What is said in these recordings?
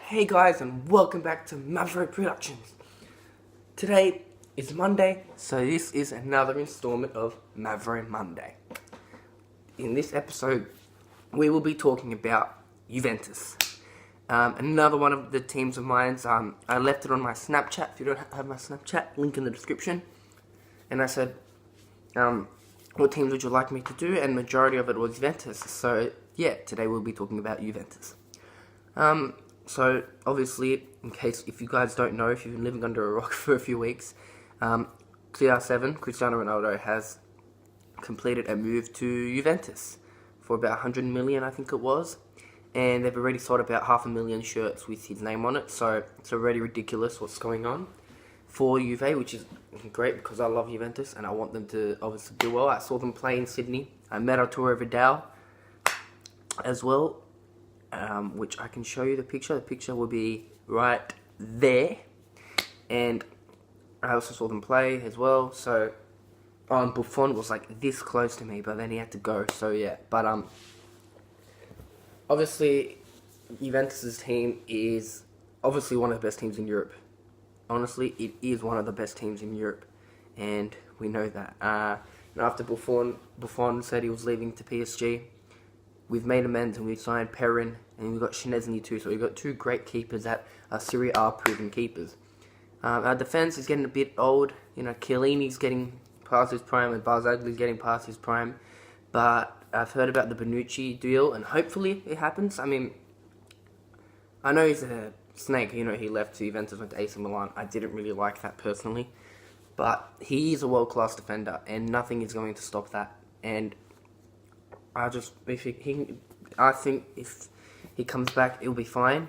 Hey guys, and welcome back to Mavro Productions. Today is Monday, so this is another installment of Mavro Monday. In this episode, we will be talking about Juventus. Another one of the teams of mine. I left it on my Snapchat. If you don't have my Snapchat, link in the description. And I said, what teams would you like me to do? And majority of it was Juventus. So yeah, today we'll be talking about Juventus. So, obviously, if you guys don't know, if you've been living under a rock for a few weeks, CR7, Cristiano Ronaldo, has completed a move to Juventus for about 100 million, I think it was. And they've already sold about 500,000 shirts with his name on it, so it's already ridiculous what's going on for Juve, which is great because I love Juventus and I want them to obviously do well. I saw them play in Sydney. I met Arturo Vidal as well. Which I can show you the picture. The picture will be right there. And I also saw them play as well. So, Buffon was like this close to me, but then he had to go. So yeah, but obviously, Juventus's team is obviously one of the best teams in Europe. Honestly, it is one of the best teams in Europe, and we know that. After Buffon said he was leaving to PSG. We've made amends and we've signed Perrin and we've got Szczesny too. So we've got two great keepers that are Serie A proven keepers. Our defence is getting a bit old. You know, Chiellini's getting past his prime and Barzagli's getting past his prime. But I've heard about the Bonucci deal and hopefully it happens. I mean, I know he's a snake. You know, he left to Juventus, went to AC Milan. I didn't really like that personally. But he is a world-class defender and nothing is going to stop that. And I think if he comes back, it'll be fine.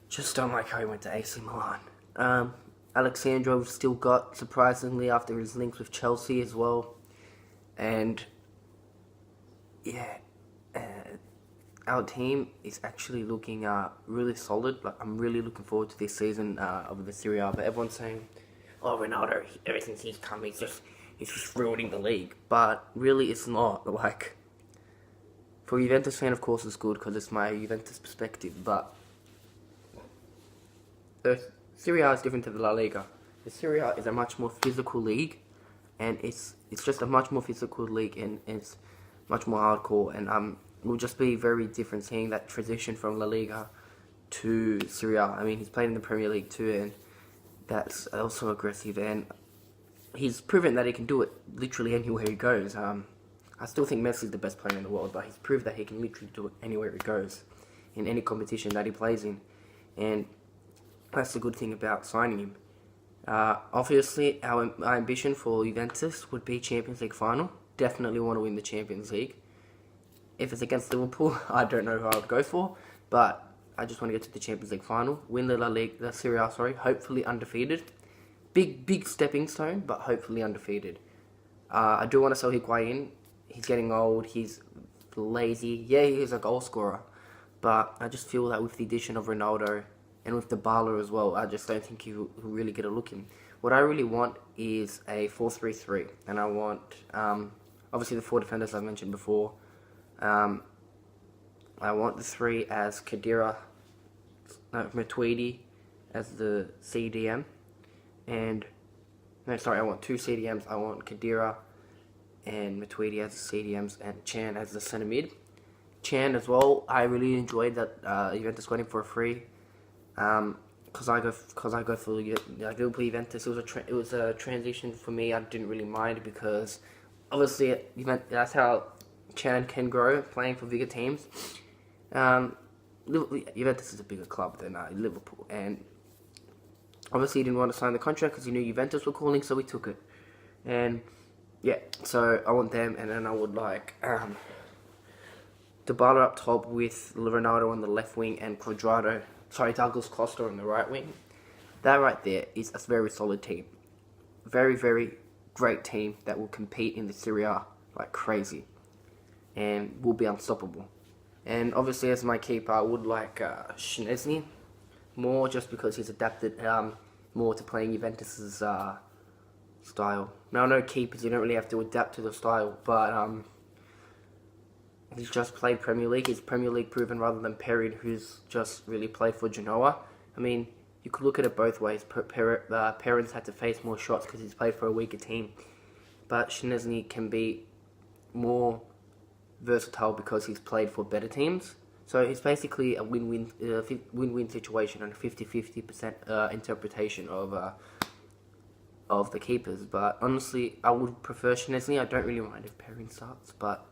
Just don't like how he went to AC Milan. Alexandro we've still got, surprisingly, after his links with Chelsea as well. And, yeah, our team is actually looking really solid. Like, I'm really looking forward to this season of the Serie A. But everyone's saying, oh, Ronaldo, ever since he's come, he's just ruining the league. But really, it's not. Like, for a Juventus fan, of course, it's good because it's my Juventus perspective, but the Serie A is different to the La Liga. The Serie A is a much more physical league, and it's just a much more physical league, and it's much more hardcore, and it will just be very different seeing that transition from La Liga to Serie A. I mean, he's played in the Premier League too, and that's also aggressive, and he's proven that he can do it literally anywhere he goes. I still think Messi's the best player in the world, but he's proved that he can literally do it anywhere he goes, in any competition that he plays in, and that's the good thing about signing him. Obviously, our ambition for Juventus would be Champions League final. Definitely want to win the Champions League. If it's against Liverpool, I don't know who I would go for, but I just want to get to the Champions League final, win the Serie A, hopefully undefeated. Big stepping stone, but hopefully undefeated. I do want to sell Higuain. He's getting old, he's lazy. Yeah, he is a goal scorer. But I just feel that with the addition of Ronaldo and with Dybala as well, I just don't think he'll really get a look in. What I really want is a 4-3-3. And I want, obviously the four defenders I mentioned before. I want the three as Matuidi as the CDM. I want two CDMs. I want Khedira and Matuidi as the CDMs, and Chan as the centre mid. Chan as well, I really enjoyed that Juventus got him for a free. Because I go for Liverpool Juventus. It was a transition for me. I didn't really mind because obviously that's how Chan can grow playing for bigger teams. Juventus is a bigger club than Liverpool, and obviously he didn't want to sign the contract because he knew Juventus were calling, so he took it. And yeah, so I want them, and then I would like Dybala up top with Ronaldo on the left wing and Douglas Costa on the right wing. That right there is a very solid team. Very, very great team that will compete in the Serie A like crazy and will be unstoppable. And obviously as my keeper, I would like Szczesny more just because he's adapted more to playing Juventus's style. Now I know keepers, you don't really have to adapt to the style, but he's just played Premier League. He's Premier League proven rather than Perrin, who's just really played for Genoa. I mean, you could look at it both ways. Perrin's had to face more shots because he's played for a weaker team. But Szczesny can be more versatile because he's played for better teams. So it's basically a win-win situation and a 50-50% interpretation of the keepers. But honestly, I would prefer Szczesny. I don't really mind if Perrin starts, but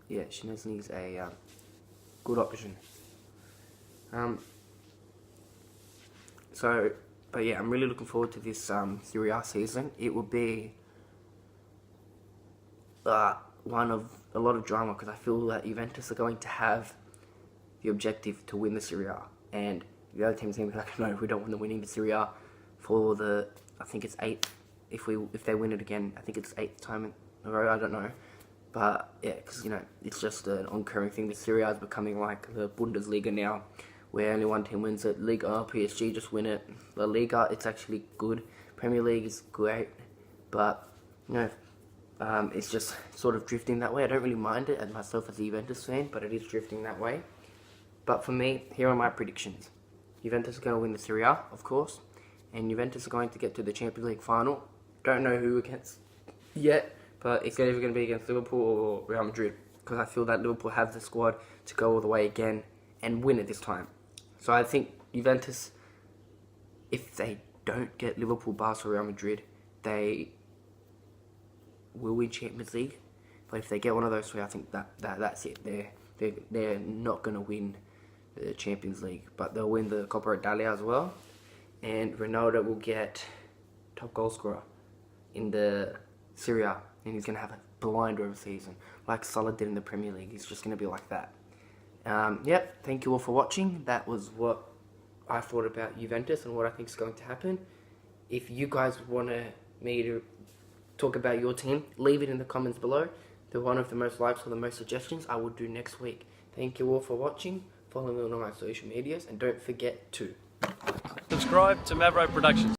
yeah, Szczesny's a good option. But yeah, I'm really looking forward to this Serie A season. It will be one of a lot of drama because I feel that Juventus are going to have the objective to win the Serie A, and the other team's going to be like, no, we don't want to winning the Serie A for the, I think it's 8th. If they win it again, I think it's 8th time in a row. I don't know, but yeah, because it's just an ongoing thing. The Serie A is becoming like the Bundesliga now, where only one team wins it. Liga, PSG just win it. La Liga, it's actually good. Premier League is great, but it's just sort of drifting that way. I don't really mind it as myself as a Juventus fan, but it is drifting that way. But for me, here are my predictions. Juventus are going to win the Serie A, of course, and Juventus are going to get to the Champions League final. Don't know who against yet, but it's either going to be against Liverpool or Real Madrid, because I feel that Liverpool have the squad to go all the way again and win it this time. So I think Juventus, if they don't get Liverpool, Barca, Real Madrid, they will win Champions League. But if they get one of those three, I think that's it. They're not going to win the Champions League, but they'll win the Coppa Italia as well. And Ronaldo will get top goal scorer in the Serie A, and he's going to have a blinder of a season, like Salah did in the Premier League. He's just going to be like that. Yep, thank you all for watching. That was what I thought about Juventus and what I think is going to happen. If you guys want me to talk about your team, leave it in the comments below. The one of the most likes or the most suggestions I will do next week. Thank you all for watching. Follow me on all my social medias, and don't forget to subscribe to Mavro Productions.